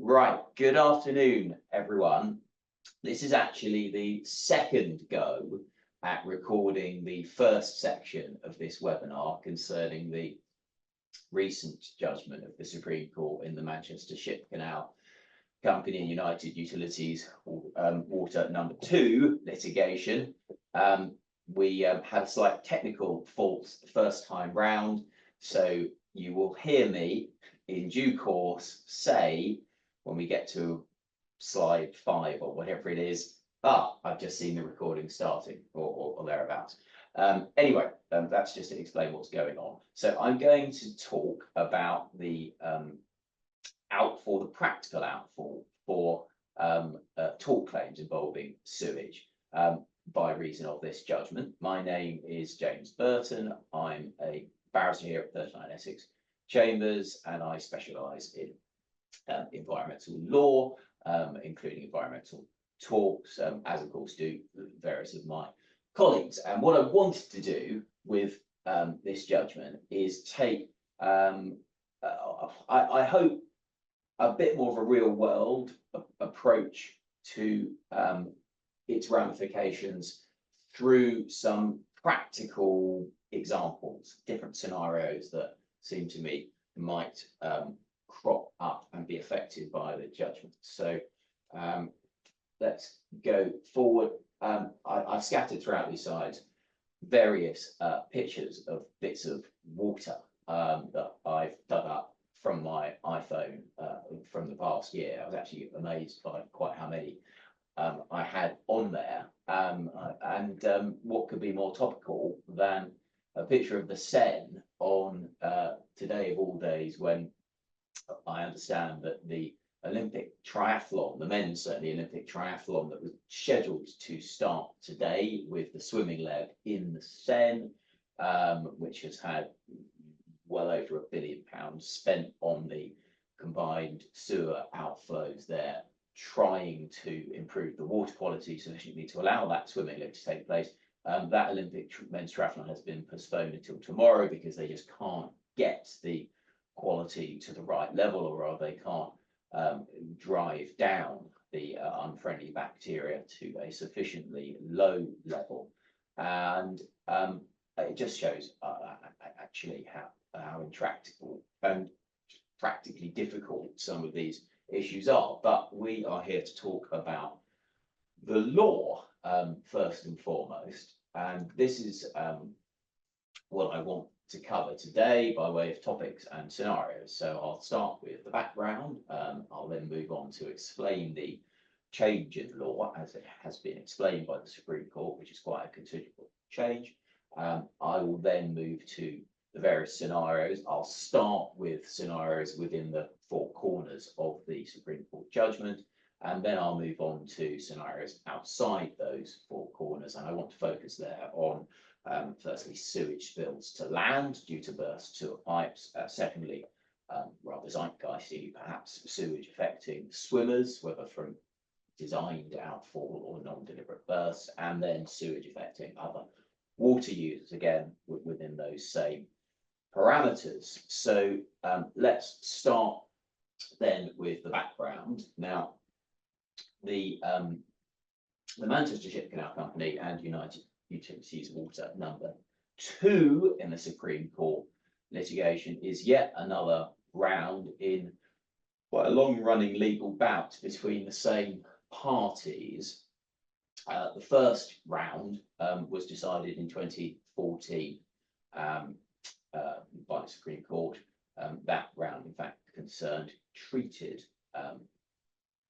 Right, good afternoon, everyone. This is actually the second go at recording the first section of this webinar concerning the recent judgment of the Supreme Court in the Manchester Ship Canal Co and United Utilities Water number 2 litigation. We had a slight technical fault the first time round, so you will hear me in due course say when we get to slide 5 or whatever it is, I've just seen the recording starting or thereabouts. Anyway, that's just to explain what's going on. So I'm going to talk about the outfall, the practical outfall for tort claims involving sewage by reason of this judgment. My name is James Burton. I'm a barrister here at 39 Essex Chambers, and I specialise in environmental law, including environmental torts, as of course do various of my colleagues. And what I wanted to do with this judgment is take, I hope, a bit more of a real world approach to its ramifications through some practical examples, different scenarios that seem to me might crop up and be affected by the judgment. So let's go forward. I've scattered throughout these slides various pictures of bits of water that I've dug up from my iPhone from the past year. I was actually amazed by quite how many I had on there. And what could be more topical than a picture of the Seine on today of all days, when I understand that the Olympic triathlon, the men's certainly Olympic triathlon that was scheduled to start today with the swimming leg in the Seine, which has had well over £1 billion spent on the combined sewer outflows there, trying to improve the water quality sufficiently to allow that swimming leg to take place. That Olympic men's triathlon has been postponed until tomorrow because they just can't get the quality to the right level, or rather they can't drive down the unfriendly bacteria to a sufficiently low level. And it just shows actually how intractable and practically difficult some of these issues are. But we are here to talk about the law first and foremost, and this is what I want to cover today by way of topics and scenarios. So I'll start with the background. I'll then move on to explain the change in law as it has been explained by the Supreme Court, which is quite a considerable change. I will then move to the various scenarios. I'll start with scenarios within the 4 corners of the Supreme Court judgment, and then I'll move on to scenarios outside those 4 corners. And I want to focus there on firstly, sewage spills to land due to burst sewer pipes. Secondly, rather zeitgeisty, perhaps sewage affecting swimmers, whether from designed outfall or non-deliberate bursts, and then sewage affecting other water users, again within those same parameters. So let's start then with the background. Now, the Manchester Ship Canal Company and United Utilities Water number 2 in the Supreme Court litigation is yet another round in quite a long-running legal bout between the same parties. The first round was decided in 2014 by the Supreme Court. That round, in fact, concerned treated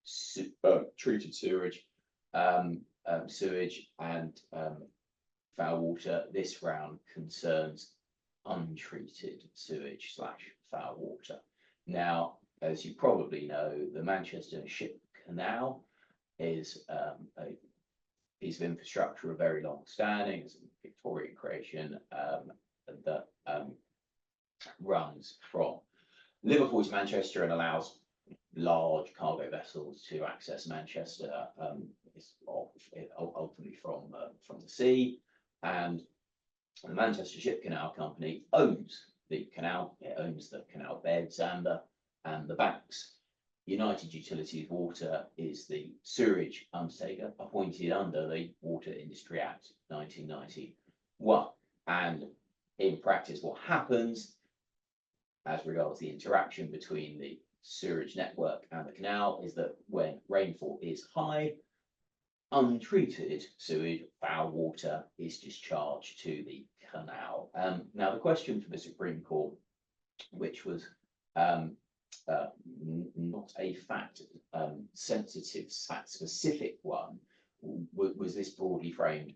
sewage, sewage and foul water. This round concerns untreated sewage / foul water. Now, as you probably know, the Manchester Ship Canal is a piece of infrastructure of very long standing. It's a Victorian creation that runs from Liverpool to Manchester and allows large cargo vessels to access Manchester, ultimately from the sea. And the Manchester Ship Canal Company owns the canal. It owns the canal beds and the banks. United Utilities Water is the sewerage undertaker appointed under the Water Industry Act 1991. And in practice, what happens as regards the interaction between the sewerage network and the canal is that when rainfall is high, untreated sewage, foul water, is discharged to the canal. Now, the question for the Supreme Court, which was not a fact sensitive, fact specific one, was this broadly framed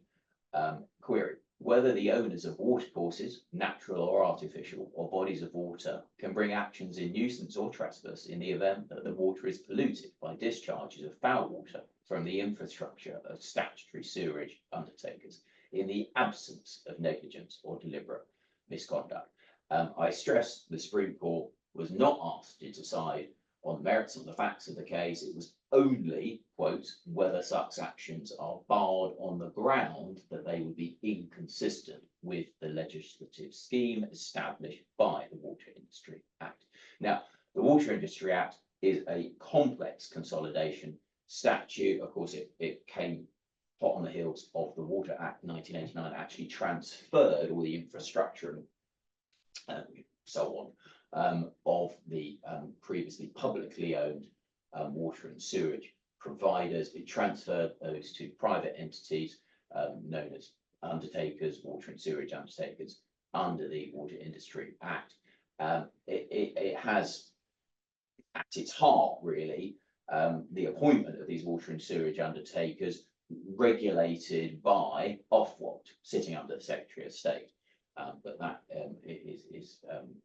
query: whether the owners of watercourses, natural or artificial, or bodies of water can bring actions in nuisance or trespass in the event that the water is polluted by discharges of foul water from the infrastructure of statutory sewerage undertakers in the absence of negligence or deliberate misconduct. I stress the Supreme Court was not asked to decide on the merits of the facts of the case. It was only, quote, whether such actions are barred on the ground that they would be inconsistent with the legislative scheme established by the Water Industry Act. Now, the Water Industry Act is a complex consolidation statute. Of course, it came hot on the heels of the Water Act 1989, actually transferred all the infrastructure and so on of the previously publicly owned water and sewage providers. It transferred those to private entities known as undertakers, water and sewage undertakers, under the Water Industry Act. It has at its heart, really, the appointment of these water and sewage undertakers regulated by Ofwat, sitting under the Secretary of State. But that is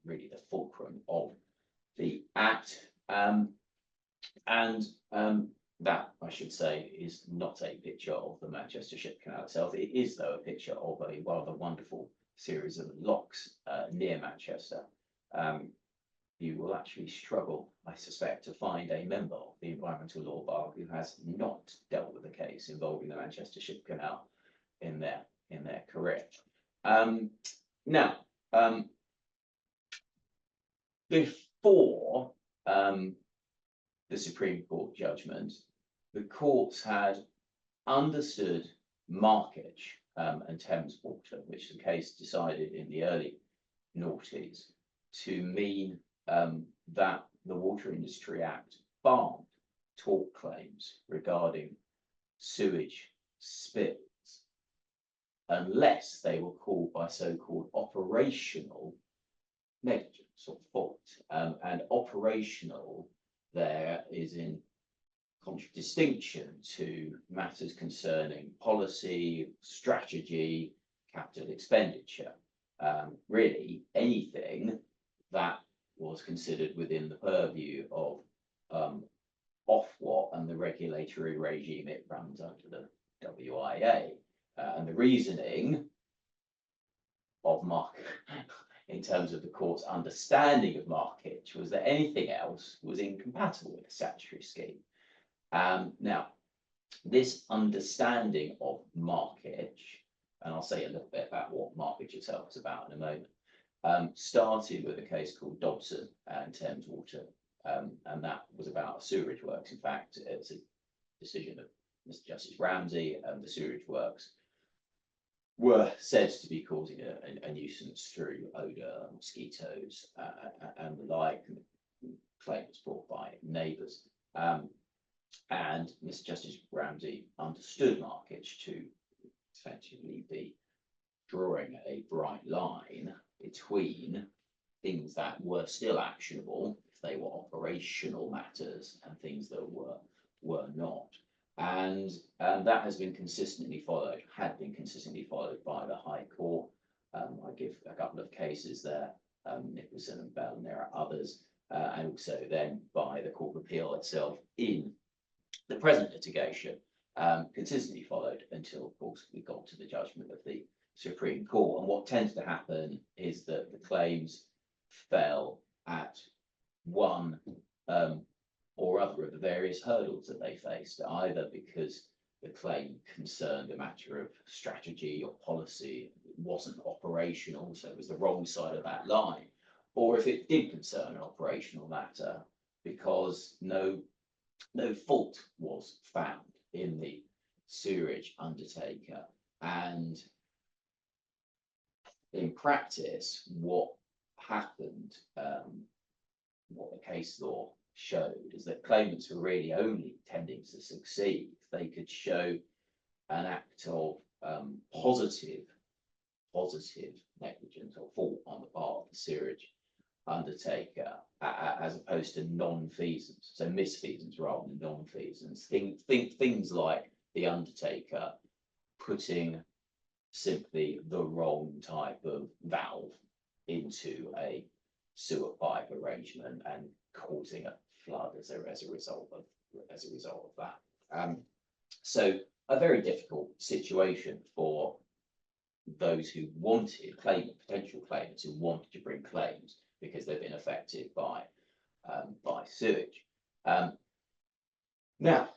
really the fulcrum of the Act. That, I should say, is not a picture of the Manchester Ship Canal itself. It is, though, a picture of a rather wonderful series of locks near Manchester. You will actually struggle, I suspect, to find a member of the Environmental Law Bar who has not dealt with a case involving the Manchester Ship Canal in their career. Now, before the Supreme Court judgment, the courts had understood Marcic and Thames Water, which the case decided in the early noughties, to mean that the Water Industry Act barred tort claims regarding sewage spills unless they were called by so-called operational negligence or fault. And operational there is in contradistinction to matters concerning policy, strategy, capital expenditure. Really, anything that was considered within the purview of Ofwat and the regulatory regime it runs under the WIA. And the reasoning of Marcic, in terms of the court's understanding of Marcic, was that anything else was incompatible with the statutory scheme. Now, this understanding of Marcic, and I'll say a little bit about what Marcic itself is about in a moment, started with a case called Dobson and Thames Water, and that was about sewerage works. In fact, it's a decision of Mr. Justice Ramsey, and the sewerage works were said to be causing a nuisance through odour, mosquitoes, and the like. The claim was brought by neighbours. And Mr. Justice Ramsey understood Marcic to effectively be drawing a bright line between things that were still actionable if they were operational matters and things that were not. And that has been consistently followed, had been consistently followed by the High Court. I give a couple of cases there, Nicholson and Bell, and there are others, and also then by the Court of Appeal itself in the present litigation, consistently followed until, of course, we got to the judgment of the Supreme Court. And what tends to happen is that the claims fell at one or other of the various hurdles that they faced, either because the claim concerned a matter of strategy or policy, it wasn't operational, so it was the wrong side of that line, or if it did concern an operational matter, because no fault was found in the sewerage undertaker. And in practice, what happened, what the case law showed, is that claimants were really only tending to succeed if they could show an act of positive negligence or fault on the part of the sewerage undertaker, as opposed to non-feasance, so misfeasance rather than non-feasance. Things like the undertaker putting simply the wrong type of valve into a sewer pipe arrangement and causing a flood as a result of that. So a very difficult situation for those who wanted potential claimants who wanted to bring claims because they've been affected by sewage. Now,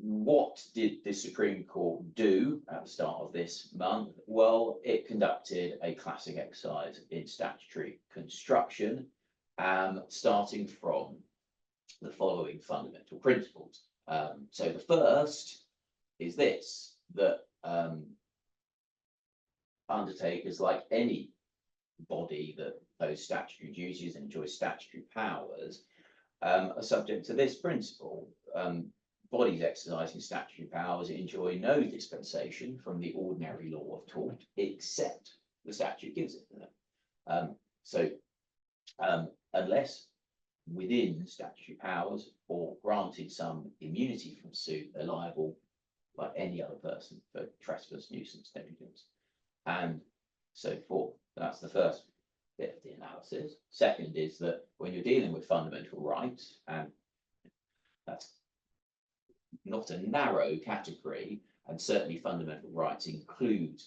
what did the Supreme Court do at the start of this month? Well, it conducted a classic exercise in statutory construction, starting from the following fundamental principles. So the first is this, that undertakers, like any body that owes statutory duties and enjoys statutory powers, are subject to this principle. Bodies exercising statutory powers enjoy no dispensation from the ordinary law of tort, except the statute gives it to them. So unless within statutory powers or granted some immunity from suit, they're liable like any other person for trespass, nuisance, negligence, and so forth. That's the first bit of the analysis. Second is that when you're dealing with fundamental rights, and that's not a narrow category, and certainly fundamental rights include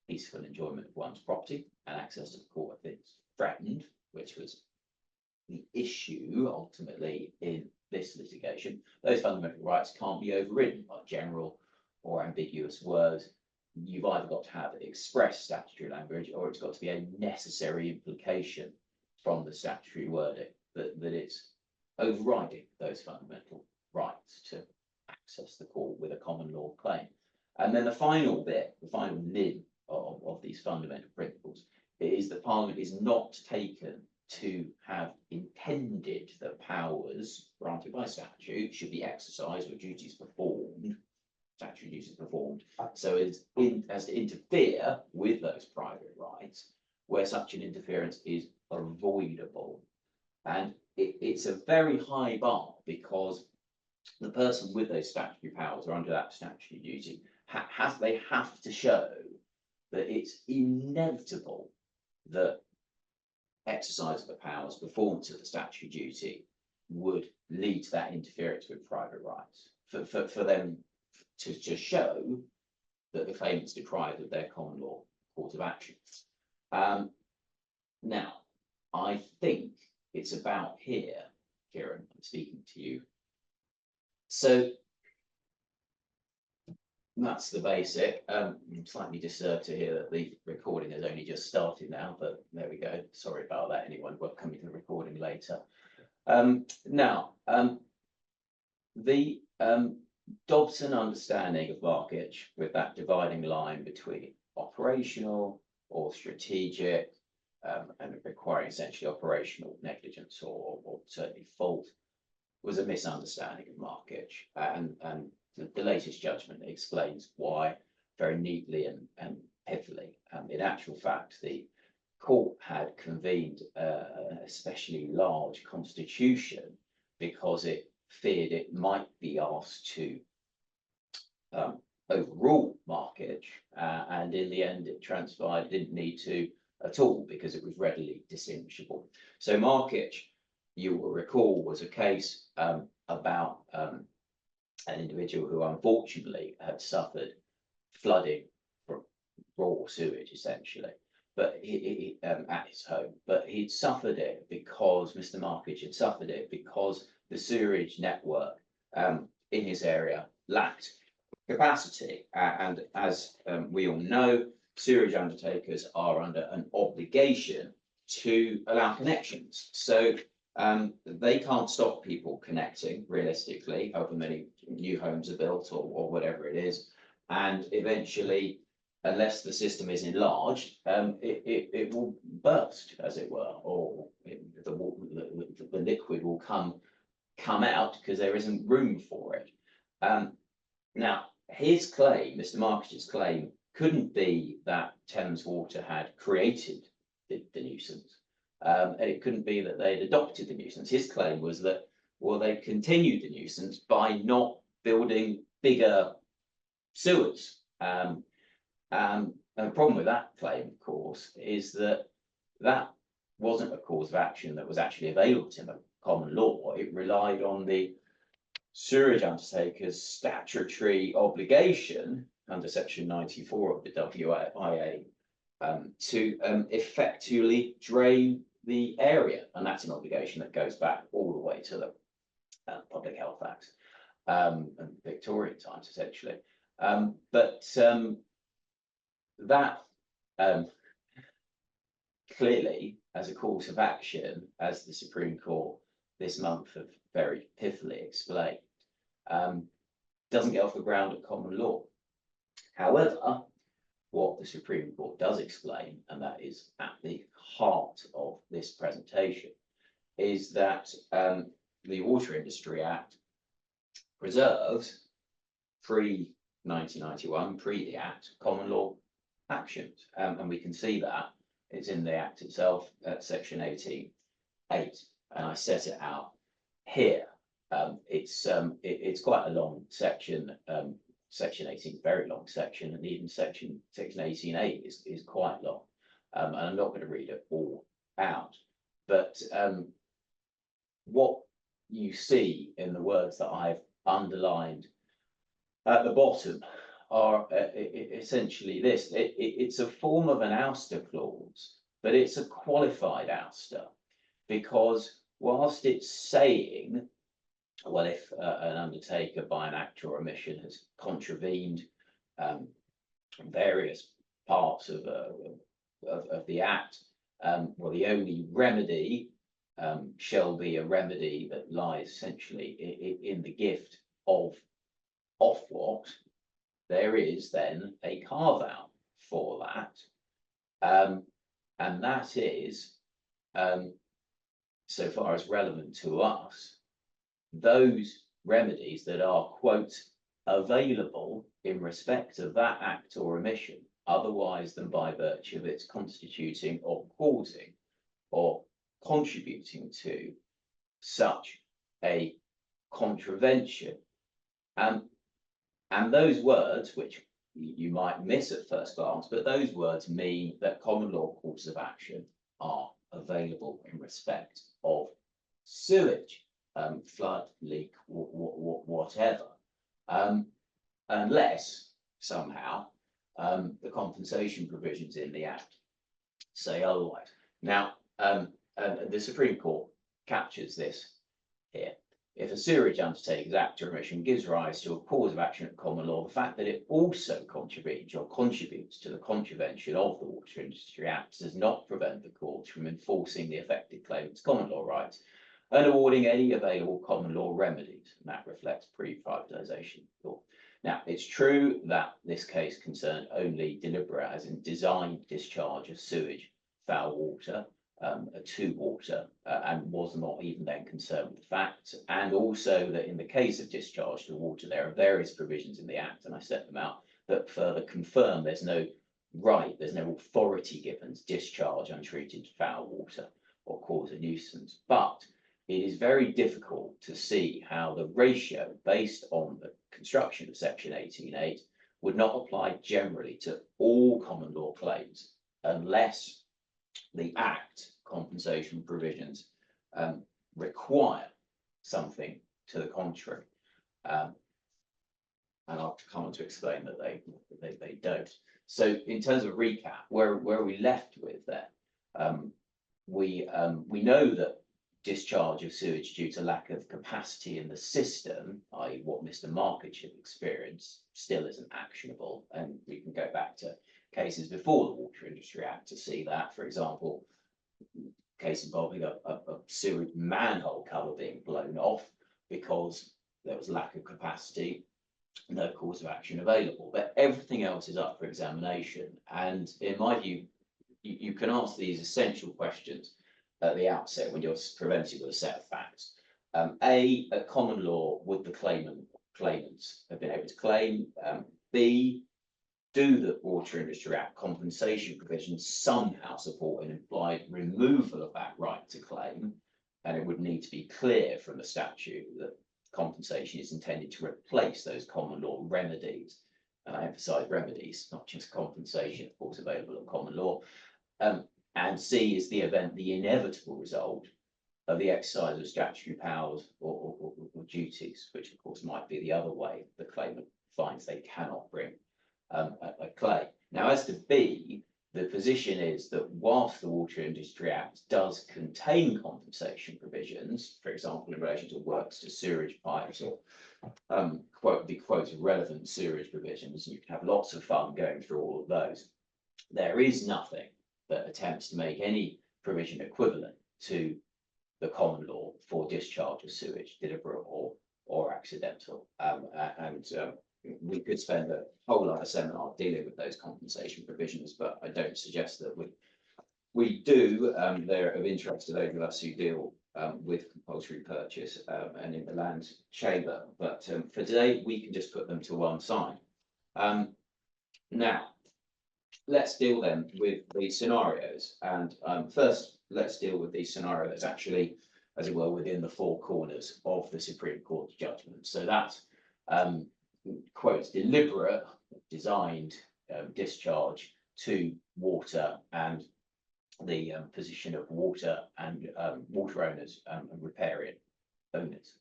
peaceful enjoyment of one's property and access to the court if it's threatened, which was the issue ultimately in this litigation. Those fundamental rights can't be overridden by general or ambiguous words. You've either got to have express statutory language, or it's got to be a necessary implication from the statutory wording that it's overriding those fundamental rights to access the court with a common law claim. And then the final bit, the final limb of these fundamental principles, is that Parliament is not taken to have intended that powers granted by statute should be exercised or duties performed, statutory duties performed, so as to interfere with those private rights where such an interference is avoidable. And it's a very high bar, because the person with those statutory powers or under that statutory duty they have to show that it's inevitable that exercise of the powers, performance of the statutory duty, would lead to that interference with private rights. For them to show that the claimant's deprived of their common law course of action. Now, I think it's about here, Kieran, I'm speaking to you. So that's the basic. I'm slightly disturbed to hear that the recording has only just started now, but there we go. Sorry about that, anyone coming to the recording later. Now, the Dobson understanding of Marcic, with that dividing line between operational or strategic, and requiring essentially operational negligence or certainly fault, was a misunderstanding of Marcic, and the latest judgment explains why very neatly and pithily. In actual fact, the court had convened an especially large constitution because it feared it might be asked to overrule Marcic, and in the end it transpired didn't need to at all, because it was readily distinguishable. So Marcic, you will recall, was a case about an individual who unfortunately had suffered flooding from raw sewage, essentially, but he at his home. But he'd suffered it because Mr. Marcic had suffered it because the sewerage network in his area lacked capacity, and as we all know, sewerage undertakers are under an obligation to allow connections. So They can't stop people connecting realistically, however many new homes are built or whatever it is. And eventually, unless the system is enlarged, it will burst, as it were, or the liquid will come out because there isn't room for it. Now, his claim, Mr. Marcic's claim, couldn't be that Thames Water had created the nuisance. And it couldn't be that they'd adopted the nuisance. His claim was that, well, they continued the nuisance by not building bigger sewers. And the problem with that claim, of course, is that that wasn't a cause of action that was actually available to him at common law. It relied on the sewerage undertaker's statutory obligation under section 94 of the WIA to effectively drain the area, and that's an obligation that goes back all the way to the Public Health Act and Victorian times, essentially. But that clearly, as a course of action, as the Supreme Court this month have very pithily explained, doesn't get off the ground at common law. However, what the Supreme Court does explain, and that is at the heart of this presentation, is that the Water Industry Act preserves pre-1991, pre the Act, common law actions. And we can see that it's in the Act itself at section 18.8. And I set it out here. It's quite a long section. Section 18 is a very long section, and even section 18.8 is quite long. And I'm not going to read it all out. But what you see in the words that I've underlined at the bottom are essentially this. It's a form of an ouster clause, but it's a qualified ouster, because whilst it's saying, well, if an undertaker by an act or omission has contravened various parts of the Act, well, the only remedy shall be a remedy that lies essentially in the gift of Ofwat. There is then a carve out for that, and that is, so far as relevant to us, those remedies that are, quote, available in respect of that act or omission, otherwise than by virtue of its constituting or causing or contributing to such a contravention. And those words, which you might miss at first glance, but those words mean that common law causes of action are available in respect of sewage, flood, leak, whatever, unless somehow the compensation provisions in the Act say otherwise. Now, the Supreme Court captures this here. If a sewerage undertaker's act or omission gives rise to a cause of action at common law, the fact that it also contributes to the contravention of the Water Industry Act does not prevent the court from enforcing the affected claimant's common law rights and awarding any available common law remedies. And that reflects pre-privatisation law. Now, it's true that this case concerned only deliberate, as in designed discharge of sewage, foul water, to water, and was not even then concerned with the facts, and also that in the case of discharge to water, there are various provisions in the Act, and I set them out, that further confirm there's no right, there's no authority given to discharge untreated foul water or cause a nuisance. But it is very difficult to see how the ratio based on the construction of section 18.8 would not apply generally to all common law claims unless the Act compensation provisions require something to the contrary. And I'll come on to explain that they don't. So in terms of recap, where are we left with there? We know that discharge of sewage due to lack of capacity in the system, i.e. what Mr. Marcic experienced, still isn't actionable. And we can go back to cases before the Water Industry Act to see that. For example, case involving a sewage manhole cover being blown off because there was lack of capacity, no cause of action available. But everything else is up for examination. And in my view, you can ask these essential questions at the outset when you're presented with a set of facts. At common law, would the claimants have been able to claim? B, do the Water Industry Act compensation provisions somehow support an implied removal of that right to claim? And it would need to be clear from the statute that compensation is intended to replace those common law remedies. And I emphasise remedies, not just compensation, of course, available in common law. And C, is the event the inevitable result of the exercise of statutory powers or duties, which of course might be the other way the claimant finds they cannot bring a claim. Now, as to B, the position is that whilst the Water Industry Act does contain compensation provisions, for example, in relation to works to sewerage pipes or the quote relevant sewerage provisions, and you can have lots of fun going through all of those, there is nothing that attempts to make any provision equivalent to the common law for discharge of sewage, deliberate or accidental. We could spend a whole other seminar dealing with those compensation provisions, but I don't suggest that we do. They're of interest to those of us who deal with compulsory purchase and in the land chamber. But for today, we can just put them to one side. Now, let's deal then with the scenarios. And first, let's deal with the scenario that's actually, as it were, within the four corners of the Supreme Court judgment. So that's quotes deliberate, designed discharge to water and the position of water and water owners and riparian owners.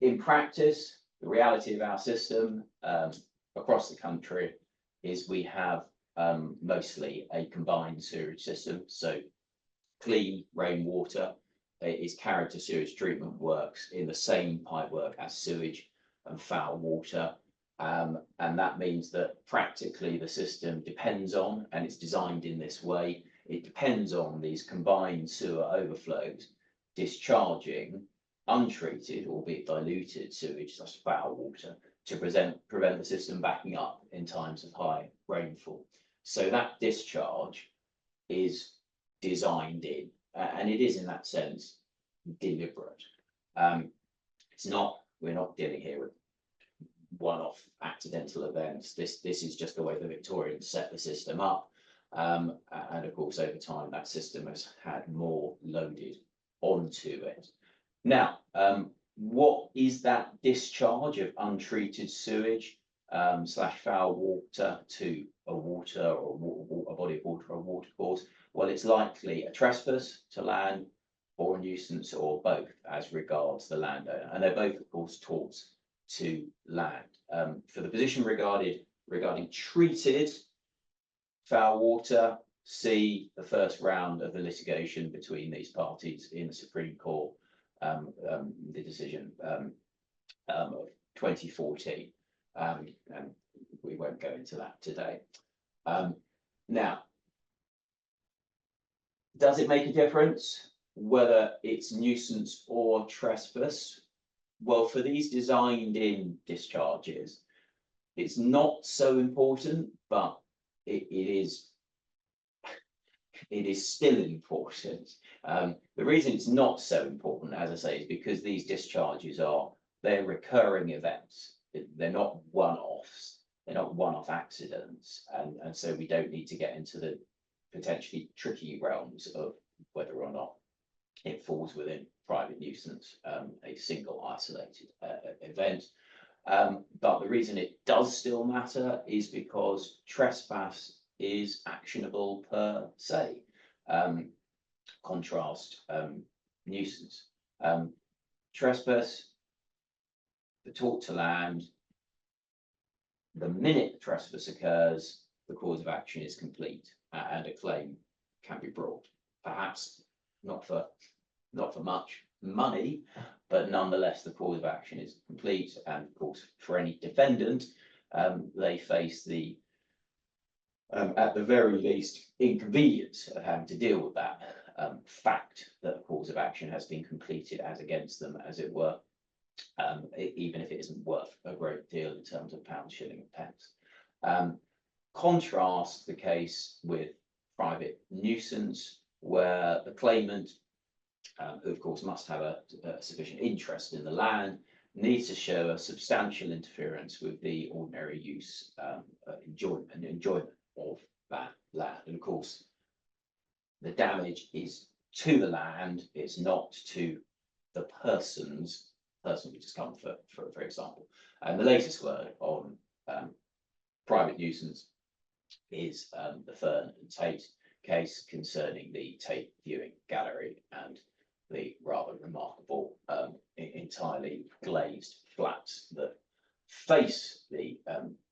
In practice, the reality of our system across the country is we have mostly a combined sewage system. So clean rainwater is carried to sewage treatment works in the same pipework as sewage and foul water. And that means that practically the system depends on, and it's designed in this way, it depends on these combined sewer overflows discharging untreated, albeit diluted sewage, such as foul water, to prevent the system backing up in times of high rainfall. So that discharge is designed in, and it is in that sense deliberate. It's not, we're not dealing here with one-off accidental events. This is just the way the Victorians set the system up. And of course, over time, that system has had more loaded onto it. Now, what is that discharge of untreated sewage slash foul water to a water or a body of water or a watercourse? Well, it's likely a trespass to land or a nuisance or both as regards the landowner. And they're both, of course, torts to land. For the position regarding treated foul water, see the first round of the litigation between these parties in the Supreme Court, the decision of 2014. And we won't go into that today. Now, does it make a difference whether it's nuisance or trespass? Well, for these designed in discharges, it's not so important, but it is still important. The reason it's not so important, as I say, is because these discharges they're recurring events. They're not one-offs. They're not one-off accidents. And so we don't need to get into the potentially tricky realms of whether or not it falls within private nuisance, a single isolated event. But the reason it does still matter is because trespass is actionable per se. Contrast nuisance. Trespass, the tort to land, the minute the trespass occurs, the cause of action is complete and a claim can be brought. Perhaps not for much money, but nonetheless the cause of action is complete. And of course, for any defendant, they face the at the very least, inconvenience of having to deal with that fact that a cause of action has been completed as against them, as it were, even if it isn't worth a great deal in terms of pounds, shilling, and pence. Contrast the case with private nuisance, where the claimant, who of course must have a sufficient interest in the land, needs to show a substantial interference with the ordinary use, enjoyment of that land. And of course, the damage is to the land, it's not to the person who just come for example. And the latest word on private nuisance is the Fern and Tate case concerning the Tate viewing gallery and the rather remarkable entirely glazed flats that face the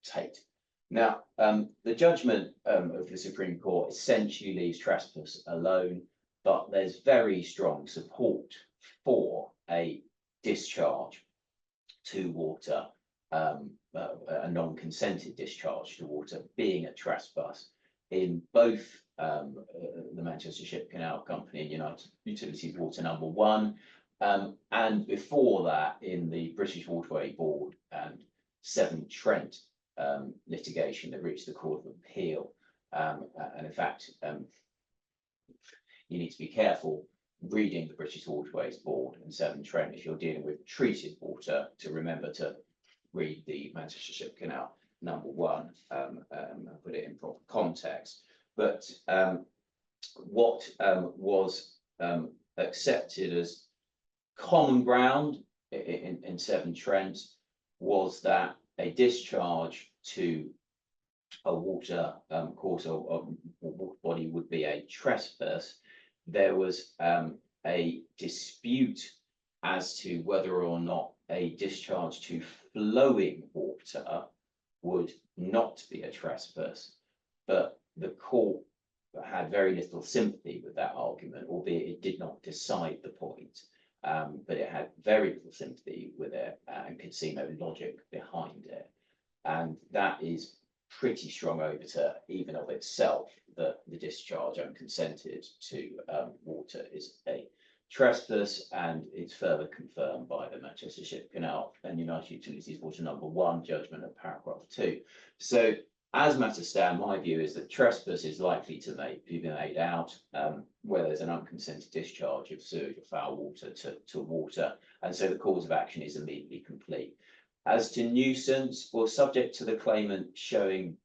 Tate. Now, the judgment of the Supreme Court essentially leaves trespass alone, but there's very strong support for a discharge to water, a non-consented discharge to water being a trespass in both the Manchester Ship Canal Company and United Utilities Water Number 1, and before that in the British Waterway Board and Severn Trent litigation that reached the Court of Appeal. And in fact, you need to be careful reading the British Waterways Board and Severn Trent if you're dealing with treated water, to remember to read the Manchester Ship Canal Number 1 and put it in proper context. But what was accepted as common ground in Severn Trent was that a discharge to a water course or water body would be a trespass. There was a dispute as to whether or not a discharge to flowing water would not be a trespass, but the court had very little sympathy with that argument, albeit it did not decide the point, but it had very little sympathy with it and could see no logic behind it. And that is pretty strong overture, even of itself, that the discharge unconsented to water is a trespass, and it's further confirmed by the Manchester Ship Canal and United Utilities Water Number 1 judgment of paragraph 2. So as matters stand, my view is that trespass is likely to be made out where there's an unconsented discharge of sewage or foul water to water, and so the cause of action is immediately complete. As to nuisance, well, subject to the claimant showing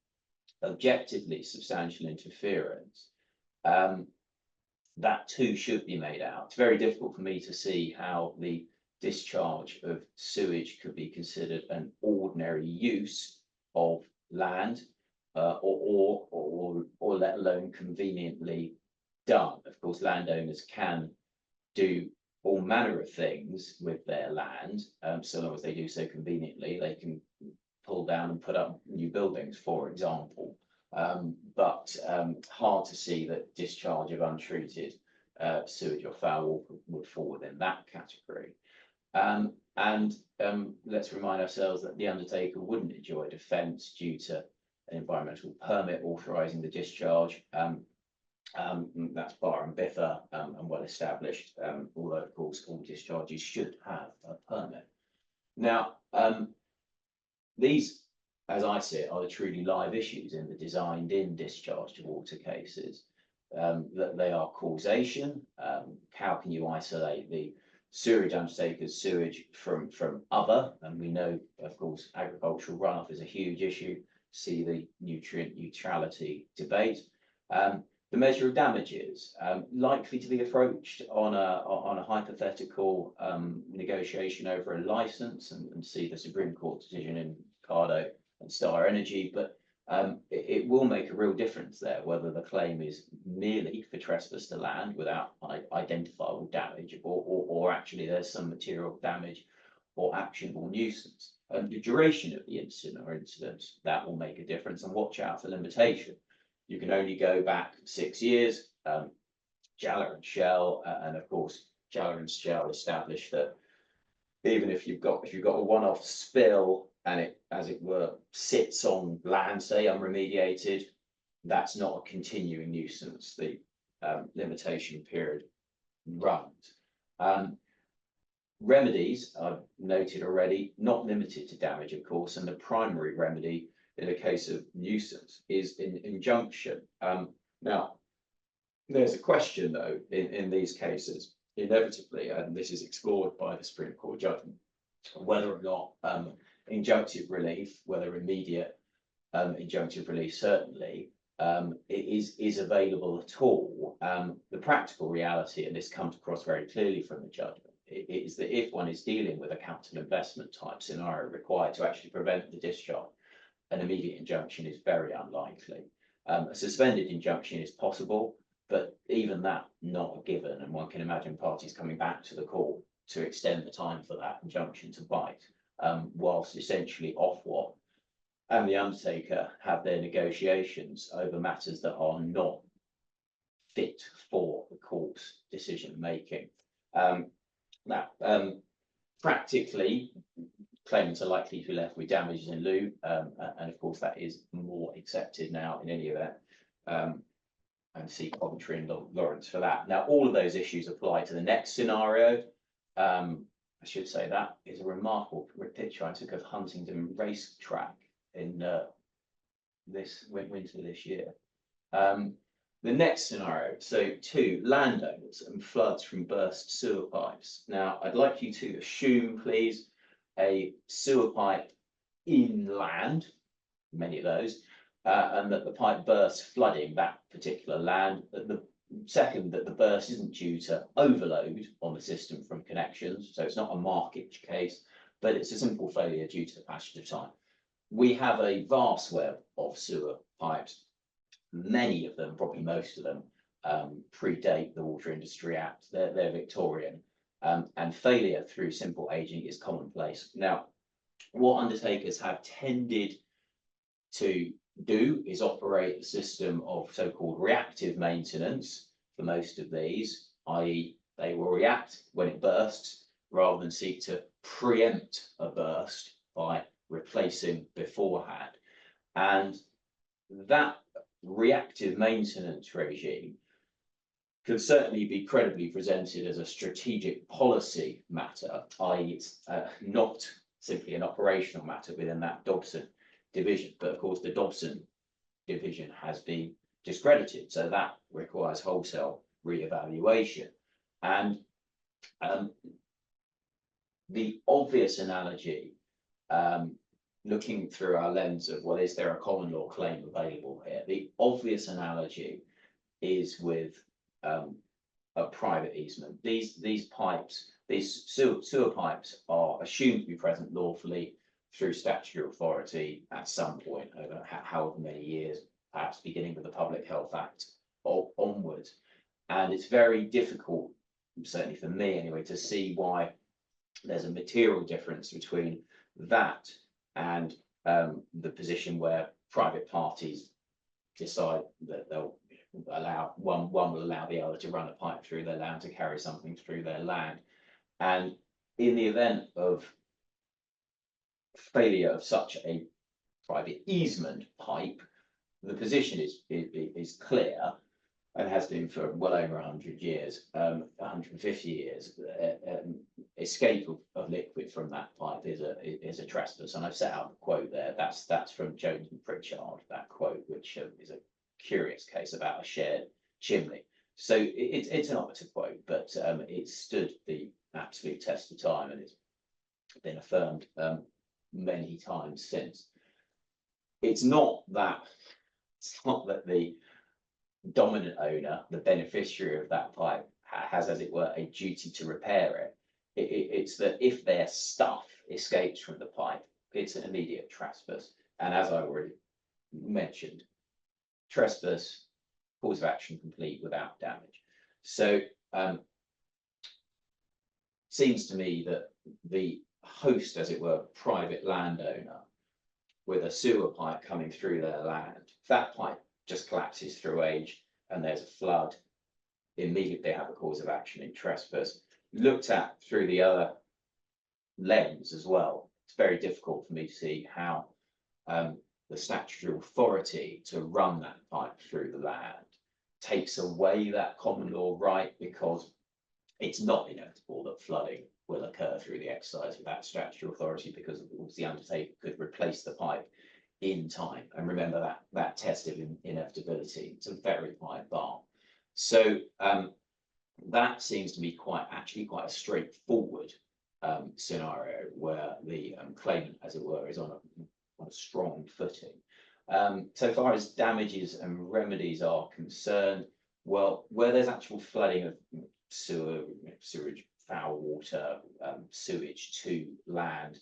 objectively substantial interference, that too should be made out. It's very difficult for me to see how the discharge of sewage could be considered an ordinary use of land, or let alone conveniently done. Of course, landowners can do all manner of things with their land, so long as they do so conveniently. They can pull down and put up new buildings, for example, but hard to see that discharge of untreated sewage or foul water would fall within that category. And let's remind ourselves that the undertaker wouldn't enjoy a defence due to an environmental permit authorising the discharge. That's bar and biffa and well established, although of course all discharges should have a permit. Now, these, as I see it, are the truly live issues in the designed-in discharge to water cases. That they are causation. How can you isolate the sewerage undertaker's sewage from other? And we know, of course, agricultural runoff is a huge issue. See the nutrient neutrality debate. The measure of damages, likely to be approached on a hypothetical negotiation over a licence, and see the Supreme Court decision in Cardo and Star Energy, but it will make a real difference there whether the claim is merely for trespass to land without identifiable damage, or actually there's some material damage or actionable nuisance. The duration of the incident or incidents, that will make a difference, and watch out for limitation. You can only go back 6 years. Jallar and Shell, and of course Jallar and Shell established that even if you've got a one-off spill and it, as it were, sits on land, say unremediated, that's not a continuing nuisance. The limitation period runs. Remedies, I've noted already, not limited to damage, of course, and the primary remedy in a case of nuisance is in injunction. Now, there's a question, though, in these cases, inevitably, and this is explored by the Supreme Court judgment, whether or not injunctive relief, whether immediate injunctive relief, certainly, is available at all. The practical reality, and this comes across very clearly from the judgment, is that if one is dealing with a capital investment type scenario required to actually prevent the discharge, an immediate injunction is very unlikely. A suspended injunction is possible, but even that not a given, and one can imagine parties coming back to the court to extend the time for that injunction to bite, whilst essentially Ofwat and the undertaker have their negotiations over matters that are not fit for the court's decision making. Now, practically, claimants are likely to be left with damages in lieu, and of course that is more accepted now in any event, and see Coventry and Lawrence for that. Now, all of those issues apply to the next scenario. I should say that is a remarkable picture I took of Huntingdon racetrack in this winter this year. The next scenario, so 2, landowners and floods from burst sewer pipes. Now, I'd like you to assume, please, a sewer pipe inland, many of those, and that the pipe bursts flooding that particular land. The second, that the burst isn't due to overload on the system from connections, so it's not a market case, but it's a simple failure due to the passage of time. We have a vast web of sewer pipes. Many of them, probably most of them, predate the Water Industry Act. They're Victorian, and failure through simple aging is commonplace. Now, what undertakers have tended to do is operate a system of so-called reactive maintenance for most of these, i.e. they will react when it bursts rather than seek to preempt a burst by replacing beforehand. And that reactive maintenance regime could certainly be credibly presented as a strategic policy matter, i.e. it's not simply an operational matter within that Dobson division, but of course the Dobson division has been discredited, so that requires wholesale re-evaluation. And the obvious analogy, looking through our lens of, well, is there a common law claim available here? The obvious analogy is with a private easement. These pipes, these sewer pipes are assumed to be present lawfully through statutory authority at some point over however many years, perhaps beginning with the Public Health Act or onwards. And it's very difficult, certainly for me anyway, to see why there's a material difference between that and the position where private parties decide that they'll allow one will allow the other to run a pipe through their land, to carry something through their land. And in the event of failure of such a private easement pipe, the position is clear and has been for well over 100 years, 150 years. Escape of liquid from that pipe is a trespass, and I've set out the quote there. That's from Jones and Pritchard, that quote, which is a curious case about a shared chimney. So it's an operative quote, but it stood the absolute test of time, and it's been affirmed many times since. It's not that the dominant owner, the beneficiary of that pipe, has, as it were, a duty to repair it. It's that if their stuff escapes from the pipe, it's an immediate trespass. And as I already mentioned, trespass, cause of action complete without damage. So seems to me that the host, as it were, private landowner with a sewer pipe coming through their land, if that pipe just collapses through age and there's a flood, immediately have a cause of action in trespass. Looked at through the other lens as well, it's very difficult for me to see how the statutory authority to run that pipe through the land takes away that common law right, because it's not inevitable that flooding will occur through the exercise of that statutory authority, because of course the undertaker could replace the pipe in time. And remember that test of inevitability, it's a very high bar. So that seems to be actually quite a straightforward scenario where the claimant, as it were, is on a strong footing. So far as damages and remedies are concerned, well, where there's actual flooding of sewage, foul water, sewage to land,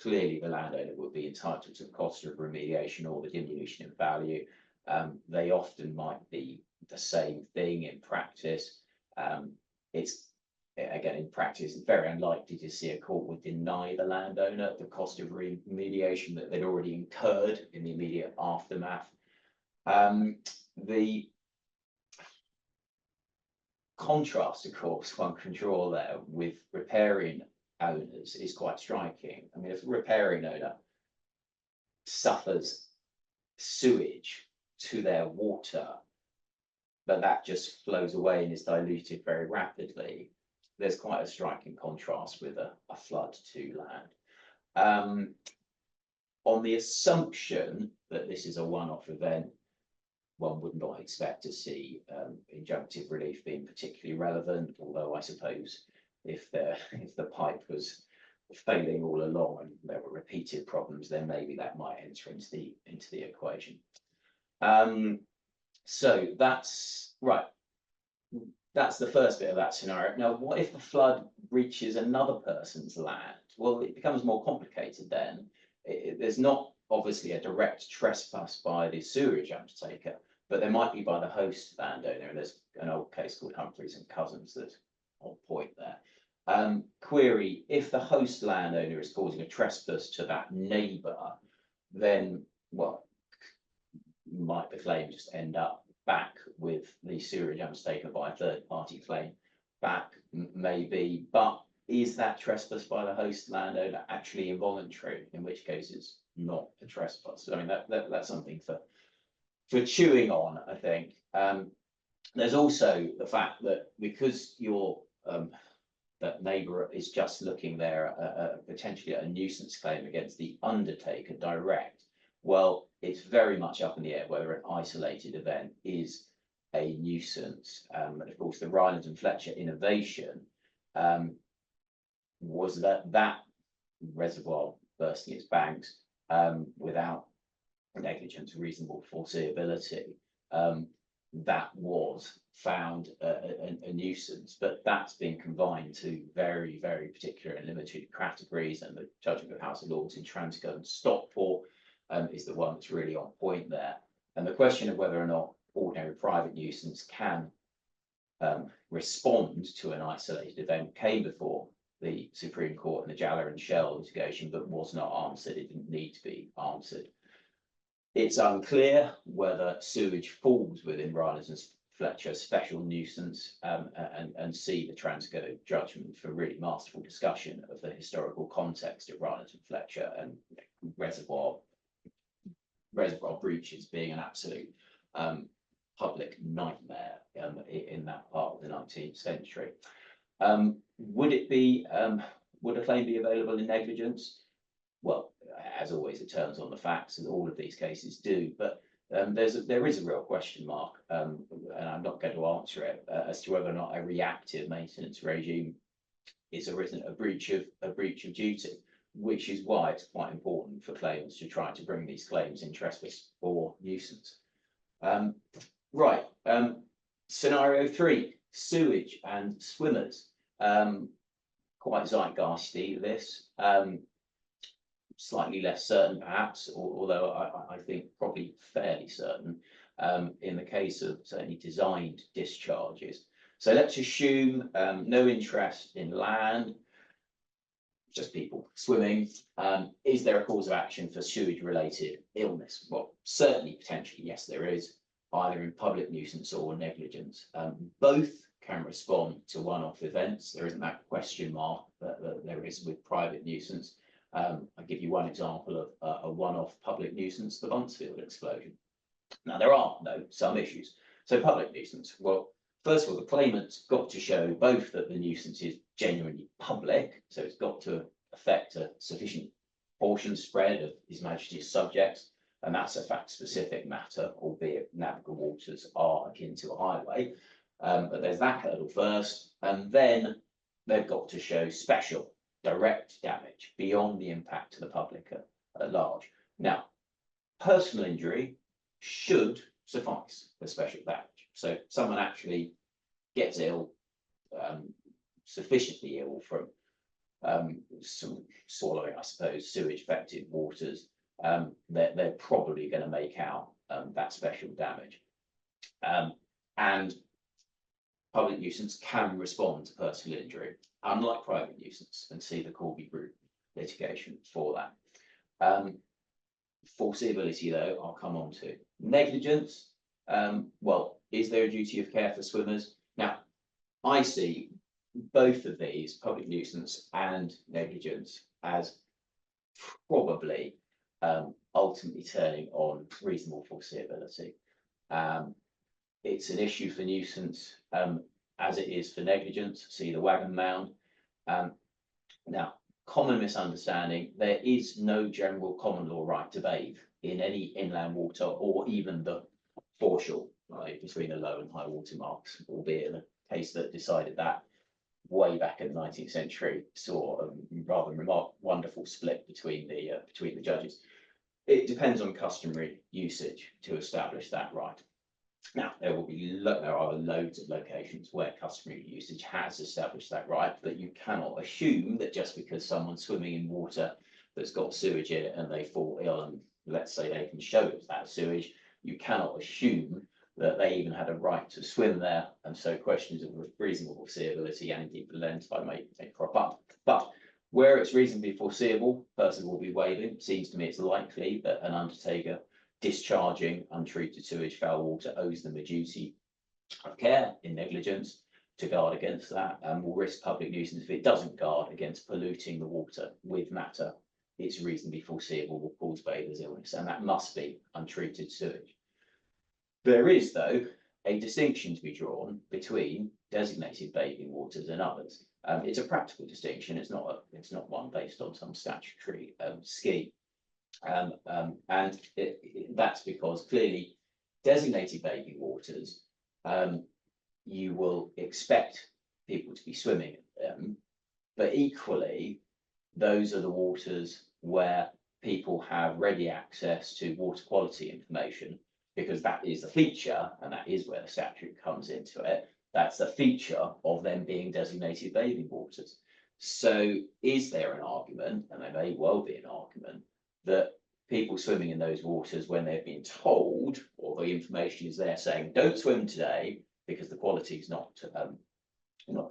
clearly the landowner would be entitled to the cost of remediation or the diminution in value. They often might be the same thing in practice. It's, again, in practice, it's very unlikely to see a court would deny the landowner the cost of remediation that they'd already incurred in the immediate aftermath. The contrast, of course, one can draw there with riparian owners is quite striking. I mean, if a riparian owner suffers sewage to their water, but that just flows away and is diluted very rapidly, there's quite a striking contrast with a flood to land. On the assumption that this is a one-off event, one would not expect to see injunctive relief being particularly relevant, although I suppose if the pipe was failing all along and there were repeated problems, then maybe that might enter into the equation. So that's right. That's the first bit of that scenario. Now, what if the flood reaches another person's land? Well, it becomes more complicated then. There's not obviously a direct trespass by the sewerage undertaker, but there might be by the host landowner. And there's an old case called Humphreys and Cousins that's on point there. Query, if the host landowner is causing a trespass to that neighbour, then, well, might the claim just end up back with the sewerage undertaker by a third party claim back? Maybe, but is that trespass by the host landowner actually involuntary, in which case it's not a trespass? I mean, that's something for chewing on, I think. There's also the fact that because your that neighbour is just looking there potentially at a nuisance claim against the undertaker direct, well, it's very much up in the air whether an isolated event is a nuisance. And of course, the Rylance and Fletcher innovation was that reservoir bursting its banks without negligence, reasonable foreseeability. That was found a nuisance, but that's been confined to very, very particular and limited categories. And the judgment of House of Lords in Transco and Stockport is the one that's really on point there. And the question of whether or not ordinary private nuisance can respond to an isolated event came before the Supreme Court in the Jalla and Shell litigation, but was not answered. It didn't need to be answered. It's unclear whether sewage falls within Rylance and Fletcher's special nuisance, and see the Transco judgment for really masterful discussion of the historical context of Rylance and Fletcher and reservoir breaches being an absolute public nightmare in that part of the 19th century. Would a claim be available in negligence? Well, as always, it turns on the facts, and all of these cases do. But there is a real question mark, and I'm not going to answer it, as to whether or not a reactive maintenance regime is a breach of duty, which is why it's quite important for claimants to try to bring these claims in trespass or nuisance. Right. Scenario 3: sewage and swimmers. Quite zeitgeisty, this. Slightly less certain, perhaps, although I think probably fairly certain in the case of certainly designed discharges. So let's assume no interest in land, just people swimming. Is there a cause of action for sewage-related illness? Well, certainly, potentially, yes, there is, either in public nuisance or negligence. Both can respond to one-off events. There isn't that question mark that there is with private nuisance. I'll give you one example of a one-off public nuisance, the Buncefield explosion. Now, there are, though, some issues. So public nuisance, well, first of all, the claimant's got to show both that the nuisance is genuinely public, so it's got to affect a sufficient portion spread of His Majesty's subjects, and that's a fact-specific matter, albeit navigable waters are akin to a highway. But there's that hurdle first, and then they've got to show special direct damage beyond the impact to the public at large. Now, personal injury should suffice for special damage. So someone actually gets ill, sufficiently ill from some swallowing, I suppose, sewage affected waters, they're probably going to make out that special damage. And public nuisance can respond to personal injury, unlike private nuisance, and see the Corby Group litigation for that. Foreseeability, though, I'll come on to. Negligence, well, is there a duty of care for swimmers? Now, I see both of these, public nuisance and negligence, as probably ultimately turning on reasonable foreseeability. It's an issue for nuisance as it is for negligence, see the wagon mound. Now, common misunderstanding, there is no general common law right to bathe in any inland water or even the foreshore, right, between the low and high water marks, albeit in a case that decided that way back in the 19th century saw a rather wonderful split between the judges. It depends on customary usage to establish that right. Now, there are loads of locations where customary usage has established that right, but you cannot assume that just because someone's swimming in water that's got sewage in it and they fall ill, and let's say they can show it's that sewage, you cannot assume that they even had a right to swim there, and so questions of reasonable foreseeability and indeed the length may crop up. But where it's reasonably foreseeable, person will be waiving. Seems to me it's likely that an undertaker discharging untreated sewage foul water owes them a duty of care in negligence to guard against that, and will risk public nuisance if it doesn't guard against polluting the water with matter it's reasonably foreseeable will cause bathers' illness, and that must be untreated sewage. There is, though, a distinction to be drawn between designated bathing waters and others. It's a practical distinction. It's not one based on some statutory scheme. And that's because clearly designated bathing waters, you will expect people to be swimming in them, but equally, those are the waters where people have ready access to water quality information, because that is the feature, and that is where the statute comes into it. That's the feature of them being designated bathing waters. So is there an argument, and there may well be an argument, that people swimming in those waters, when they've been told, or the information is there saying, don't swim today because the quality is not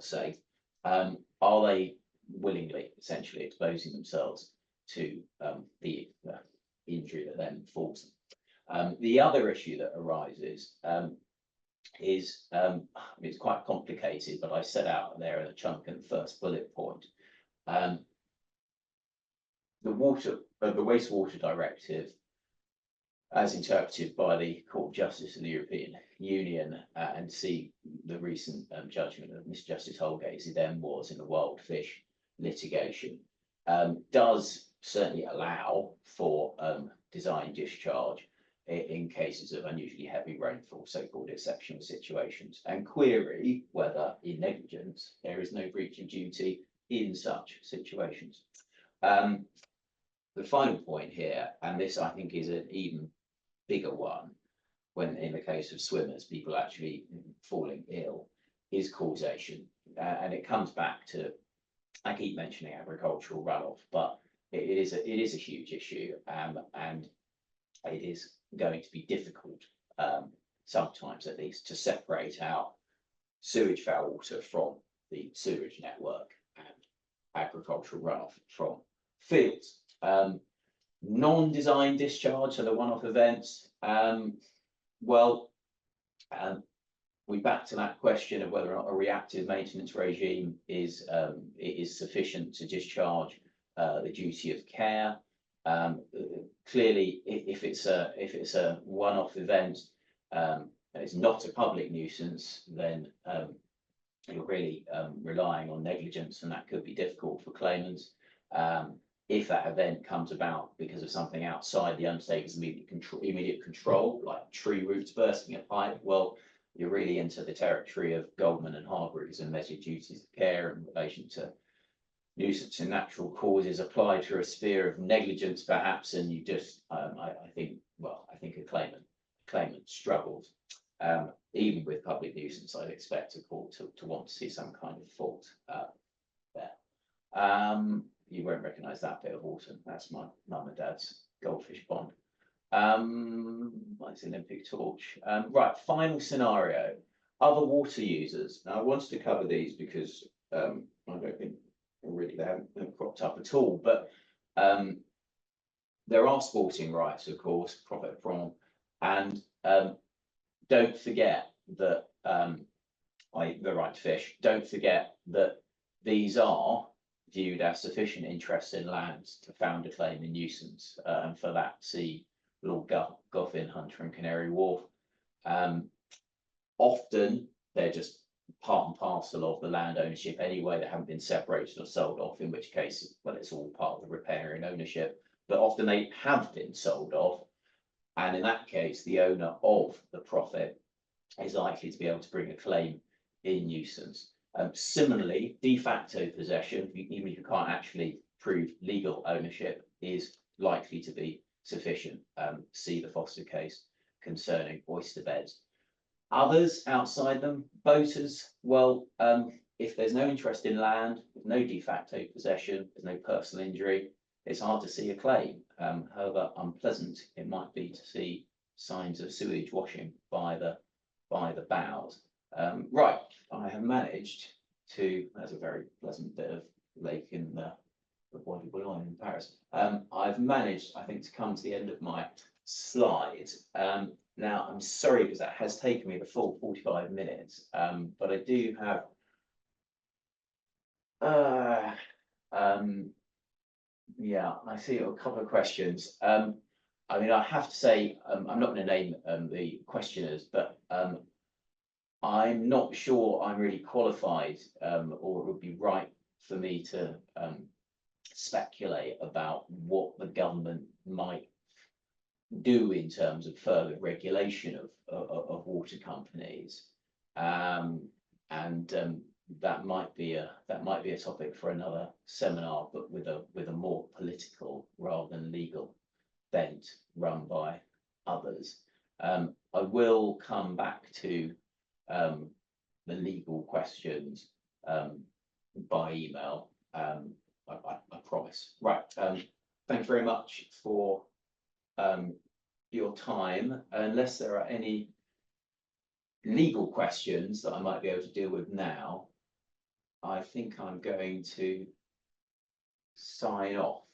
safe, are they willingly, essentially, exposing themselves to the injury that then falls them? The other issue that arises is, it's quite complicated, but I set out there in a chunk in the first bullet point. The wastewater directive, as interpreted by the Court of Justice of the European Union, and see the recent judgment of Mr. Justice Holgate, as he then was in the wild fish litigation, does certainly allow for design discharge in cases of unusually heavy rainfall, so-called exceptional situations, and query whether in negligence there is no breach of duty in such situations. The final point here, and this I think is an even bigger one, when in the case of swimmers, people actually falling ill, is causation. And it comes back to, I keep mentioning agricultural runoff, but it is a huge issue, and it is going to be difficult, sometimes at least, to separate out sewage foul water from the sewage network and agricultural runoff from fields. Non-design discharge, so the one-off events, we back to that question of whether or not a reactive maintenance regime is sufficient to discharge the duty of care. Clearly, if it's a one-off event, and it's not a public nuisance, then you're really relying on negligence, and that could be difficult for claimants. If that event comes about because of something outside the undertaker's immediate control, like tree roots bursting a pipe, well, you're really into the territory of Goldman and Hargreaves and measured duties of care in relation to nuisance and natural causes applied to a sphere of negligence, perhaps, and you just, I think a claimant struggles. Even with public nuisance, I'd expect a court to want to see some kind of fault there. You won't recognise that bit of water. That's my mum and dad's goldfish pond. It's Olympic torch. Right, final scenario. Other water users. Now, I wanted to cover these because I don't think really they haven't cropped up at all. But there are sporting rights, of course, profit from, and don't forget that the right to fish. Don't forget that these are viewed as sufficient interest in land to found a claim in nuisance, and for that, see Lord Goffin, Hunter and Canary Wharf. Often they're just part and parcel of the land ownership anyway. They haven't been separated or sold off, in which case, well, it's all part of the riparian ownership. But often they have been sold off, and in that case, the owner of the profit is likely to be able to bring a claim in nuisance. Similarly, de facto possession, even if you can't actually prove legal ownership, is likely to be sufficient. See the Foster case concerning oyster beds. Others outside them, boaters, well, if there's no interest in land, no de facto possession, there's no personal injury, it's hard to see a claim. However unpleasant it might be to see signs of sewage washing by the bows. Right, I have managed to, that's a very pleasant bit of lake in the Bois de Boulogne in Paris. I've managed, I think, to come to the end of my slides. Now, I'm sorry because that has taken me the full 45 minutes, but I do have yeah, I see a couple of questions. I mean, I have to say, I'm not going to name the questioners, but I'm not sure I'm really qualified, or it would be right for me to speculate about what the government might do in terms of further regulation of water companies, and that might be a topic for another seminar, but with a more political rather than legal bent, run by others. I will come back to the legal questions by email. I promise. Right. Thanks very much for your time. Unless there are any legal questions that I might be able to deal with now, I think I'm going to sign off.